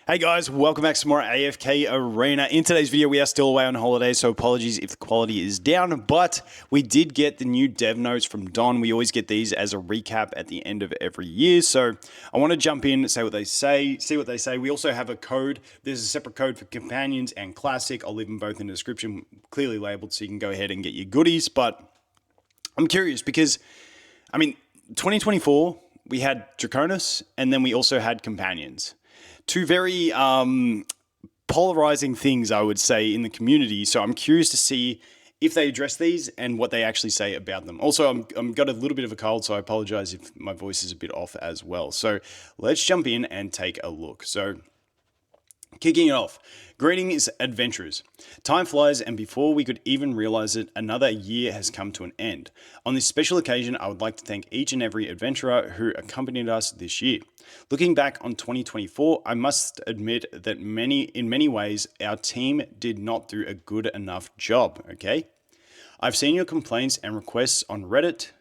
Hey guys, welcome back to some more AFK Arena. In today's video, we are still away on holiday, so apologies if the quality is down, but we did get the new dev notes from Don. We always get these as a recap at the end of every year, so I want to jump in, say what they say, see what they say. We also have a code. There's a separate code for Companions and Classic. I'll leave them both in the description, clearly labeled, so you can go ahead and get your goodies, but I'm curious because, 2024, we had Draconis, and then we also had Companions. Two very polarizing things, I would say, in the community. So I'm curious to see if they address these and what they actually say about them. Also, I'm got a little bit of a cold, so I apologize if my voice is a bit off as well. So let's jump in and take a look. So kicking it off, greetings adventurers. Time flies, and before we could even realize it, another year has come to an end. On this special occasion, I would like to thank each and every adventurer who accompanied us this year. Looking back on 2024, I must admit that in many ways, our team did not do a good enough job, okay? I've seen your complaints and requests on Reddit,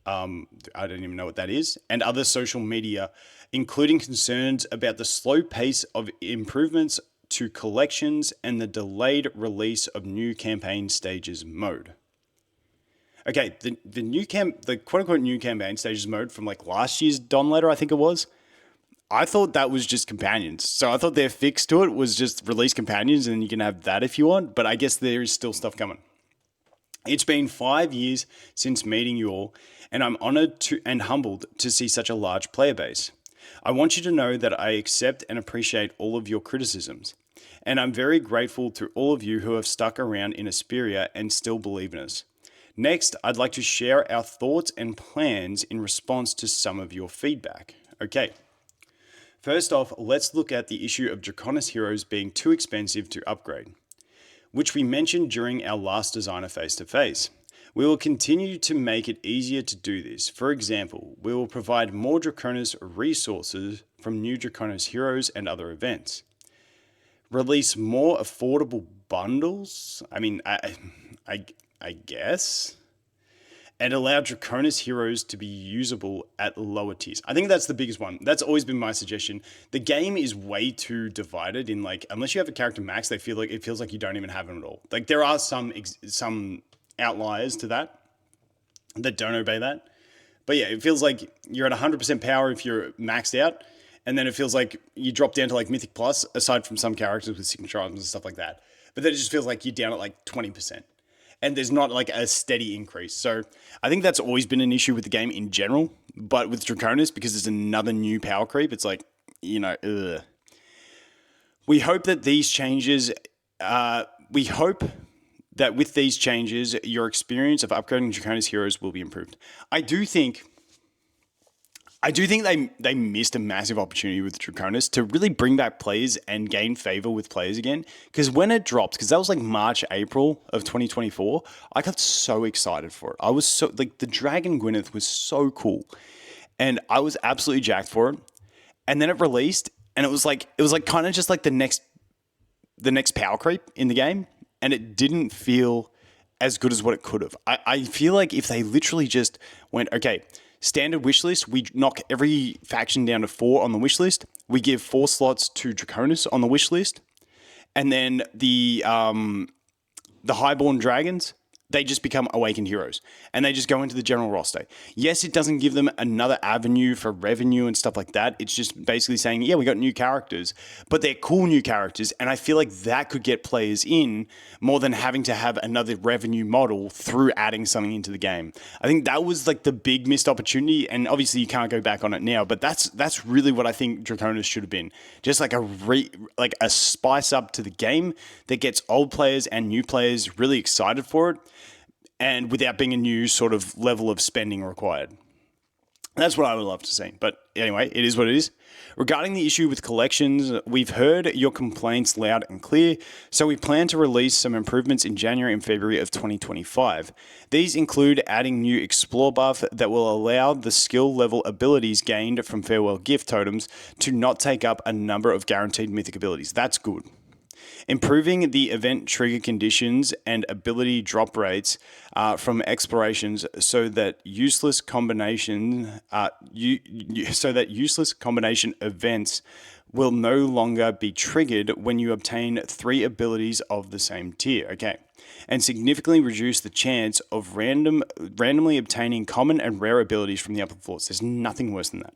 I don't even know what that is, and other social media, including concerns about the slow pace of improvements to collections and the delayed release of new campaign stages mode. Okay, the quote-unquote new campaign stages mode from like last year's Don letter, I think it was, I thought that was just Companions. So I thought their fix to it was just release Companions and you can have that if you want, but I guess there is still stuff coming. It's been 5 years since meeting you all, and I'm honored and humbled to see such a large player base. I want you to know that I accept and appreciate all of your criticisms, and I'm very grateful to all of you who have stuck around in Asperia and still believe in us. Next, I'd like to share our thoughts and plans in response to some of your feedback. Okay. First off, let's look at the issue of Draconis heroes being too expensive to upgrade, which we mentioned during our last designer face-to-face. We will continue to make it easier to do this. For example, we will provide more Draconis resources from new Draconis heroes and other events. Release more affordable bundles? I guess. And allow Draconis heroes to be usable at lower tiers. I think that's the biggest one. That's always been my suggestion. The game is way too divided in like, unless you have a character max, it feels like you don't even have them at all. Like there are some outliers to that don't obey that. But yeah, it feels like you're at 100% power if you're maxed out. And then it feels like you drop down to like Mythic Plus, aside from some characters with signature items and stuff like that. But then it just feels like you're down at like 20%. And there's not like a steady increase. So I think that's always been an issue with the game in general. But with Draconis, because there's another new power creep, it's like, ugh. We hope that these changes, with these changes, your experience of upgrading Draconis heroes will be improved. I do think they missed a massive opportunity with Draconis to really bring back players and gain favor with players again. Because when it dropped, because that was like March, April of 2024, I got so excited for it. I was so, like, the Dragon Gwyneth was so cool. And I was absolutely jacked for it. And then it released, and it was like kind of just like the next power creep in the game. And it didn't feel as good as what it could have. I feel like if they literally just went, okay, standard wish list, we knock every faction down to 4 on the wish list. We give 4 slots to Draconis on the wish list. And then the Highborn Dragons, they just become Awakened Heroes. And they just go into the general roster. Yes, it doesn't give them another avenue for revenue and stuff like that. It's just basically saying, yeah, we got new characters. But they're cool new characters. And I feel like that could get players in more than having to have another revenue model through adding something into the game. I think that was like the big missed opportunity. And obviously you can't go back on it now. But that's really what I think Draconis should have been. Just like a spice up to the game that gets old players and new players really excited for it. And without being a new sort of level of spending required. That's what I would love to see. But anyway, it is what it is. Regarding the issue with collections, we've heard your complaints loud and clear, so we plan to release some improvements in January and February of 2025. These include adding new Explore buff that will allow the skill level abilities gained from Farewell Gift totems to not take up a number of guaranteed mythic abilities. That's good. Improving the event trigger conditions and ability drop rates from explorations so that useless combination events will no longer be triggered when you obtain 3 abilities of the same tier. Okay. And significantly reduce the chance of randomly obtaining common and rare abilities from the upper floors. There's nothing worse than that.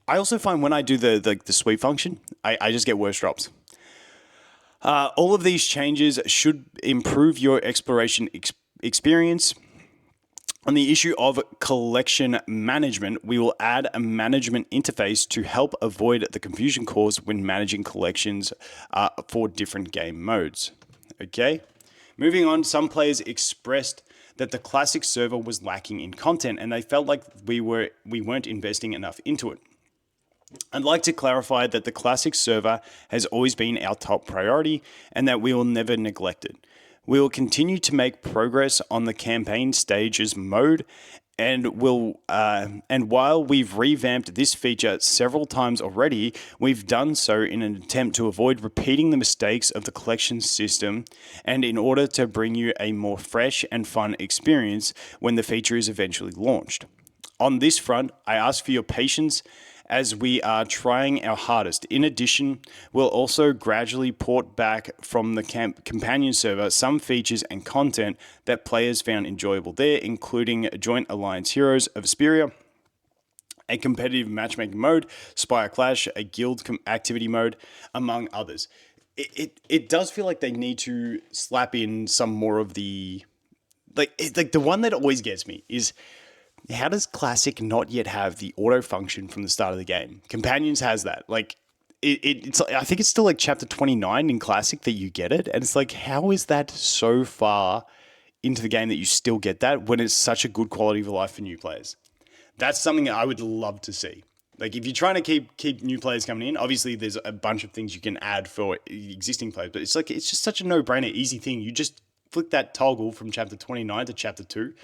I also find when I do the sweep function, I just get worse drops. All of these changes should improve your exploration experience. On the issue of collection management, we will add a management interface to help avoid the confusion caused when managing collections for different game modes. Okay, moving on, some players expressed that the classic server was lacking in content and they felt like we weren't investing enough into it. I'd like to clarify that the classic server has always been our top priority and that we will never neglect it. We will continue to make progress on the campaign stages mode and while we've revamped this feature several times already, we've done so in an attempt to avoid repeating the mistakes of the collection system and in order to bring you a more fresh and fun experience when the feature is eventually launched. On this front, I ask for your patience as we are trying our hardest. In addition, we'll also gradually port back from the companion server some features and content that players found enjoyable there, including Joint Alliance Heroes of Asperia, a competitive matchmaking mode, Spire Clash, a guild activity mode, among others. It does feel like they need to slap in some more of the... Like the one that always gets me is... How does Classic not yet have the auto function from the start of the game? Companions has that. Like, it's I think it's still like chapter 29 in Classic that you get it. And it's like, how is that so far into the game that you still get that when it's such a good quality of life for new players? That's something that I would love to see. Like, if you're trying to keep new players coming in, obviously there's a bunch of things you can add for existing players. But it's like, it's just such a no-brainer, easy thing. You just flick that toggle from chapter 29 to chapter 2.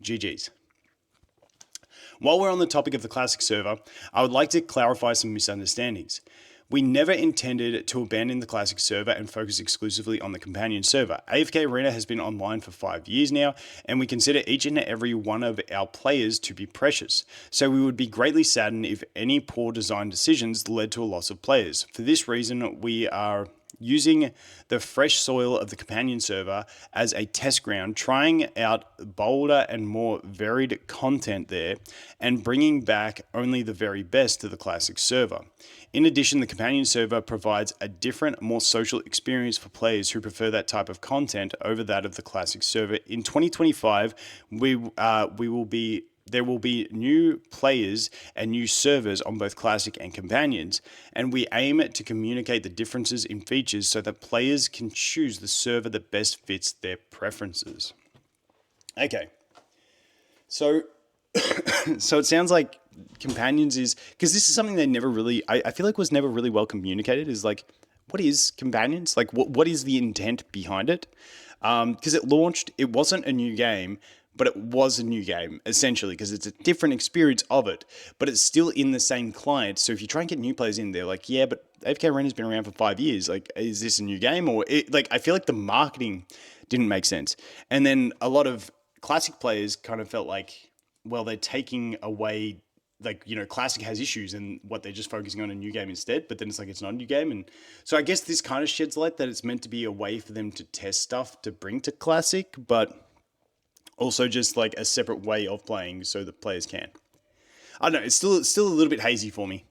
GG's. While we're on the topic of the Classic server, I would like to clarify some misunderstandings. We never intended to abandon the Classic server and focus exclusively on the companion server. AFK Arena has been online for 5 years now, and we consider each and every one of our players to be precious. So we would be greatly saddened if any poor design decisions led to a loss of players. For this reason, we are using the fresh soil of the companion server as a test ground, trying out bolder and more varied content there, and bringing back only the very best to the Classic server. In addition, the companion server provides a different, more social experience for players who prefer that type of content over that of the Classic server. In 2025, there will be new players and new servers on both Classic and Companions, and we aim to communicate the differences in features so that players can choose the server that best fits their preferences. Okay, so so it sounds like Companions is, because this is something they never really, I feel like was never really well communicated, is like, what is Companions? Like, what is the intent behind it? Because it launched, it wasn't a new game, but it was a new game, essentially, because it's a different experience of it, but it's still in the same client. So if you try and get new players in, they're like, yeah, but AFK Arena's been around for 5 years. Like, is this a new game? Or, I feel like the marketing didn't make sense. And then a lot of Classic players kind of felt like, well, they're taking away, like, you know, Classic has issues and what they're just focusing on a new game instead, but then it's like, it's not a new game. And so I guess this kind of sheds light that it's meant to be a way for them to test stuff to bring to Classic, but also just like a separate way of playing so that players can. I don't know, it's still a little bit hazy for me.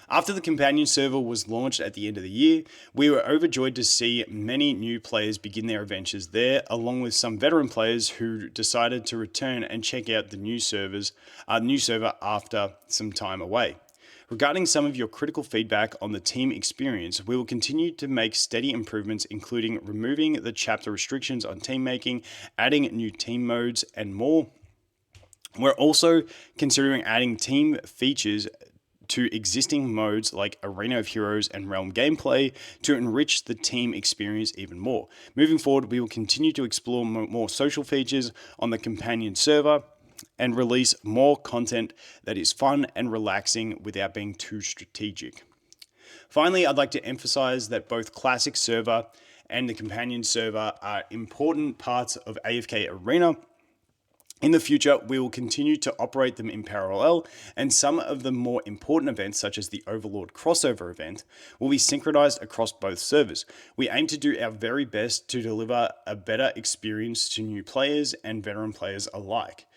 After the companion server was launched at the end of the year, we were overjoyed to see many new players begin their adventures there, along with some veteran players who decided to return and check out the new server after some time away. Regarding some of your critical feedback on the team experience, we will continue to make steady improvements, including removing the chapter restrictions on team making, adding new team modes, and more. We're also considering adding team features to existing modes like Arena of Heroes and Realm gameplay to enrich the team experience even more. Moving forward, we will continue to explore more social features on the companion server and release more content that is fun and relaxing without being too strategic. Finally, I'd like to emphasize that both Classic server and the Companion server are important parts of AFK Arena. In the future, we will continue to operate them in parallel, and some of the more important events, such as the Overlord crossover event, will be synchronized across both servers. We aim to do our very best to deliver a better experience to new players and veteran players alike,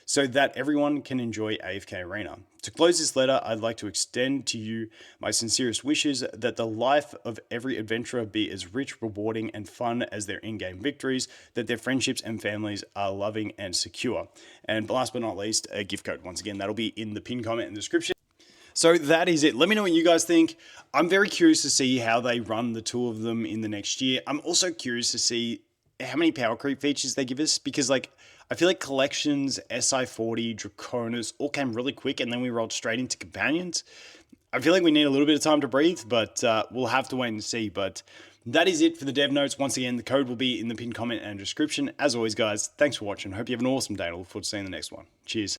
so that everyone can enjoy AFK Arena. To close this letter, I'd like to extend to you my sincerest wishes that the life of every adventurer be as rich, rewarding, and fun as their in-game victories, that their friendships and families are loving and secure. And last but not least, a gift code. Once again, that'll be in the pinned comment and description. So that is it. Let me know what you guys think. I'm very curious to see how they run the two of them in the next year. I'm also curious to see how many power creep features they give us, because like I feel like collections, SI40, Draconis all came really quick and then we rolled straight into companions. I feel like we need a little bit of time to breathe, but we'll have to wait and see. But that is it for the dev notes. Once again, the code will be in the pinned comment and description. As always, guys, thanks for watching. Hope you have an awesome day. I look forward to seeing the next one. Cheers.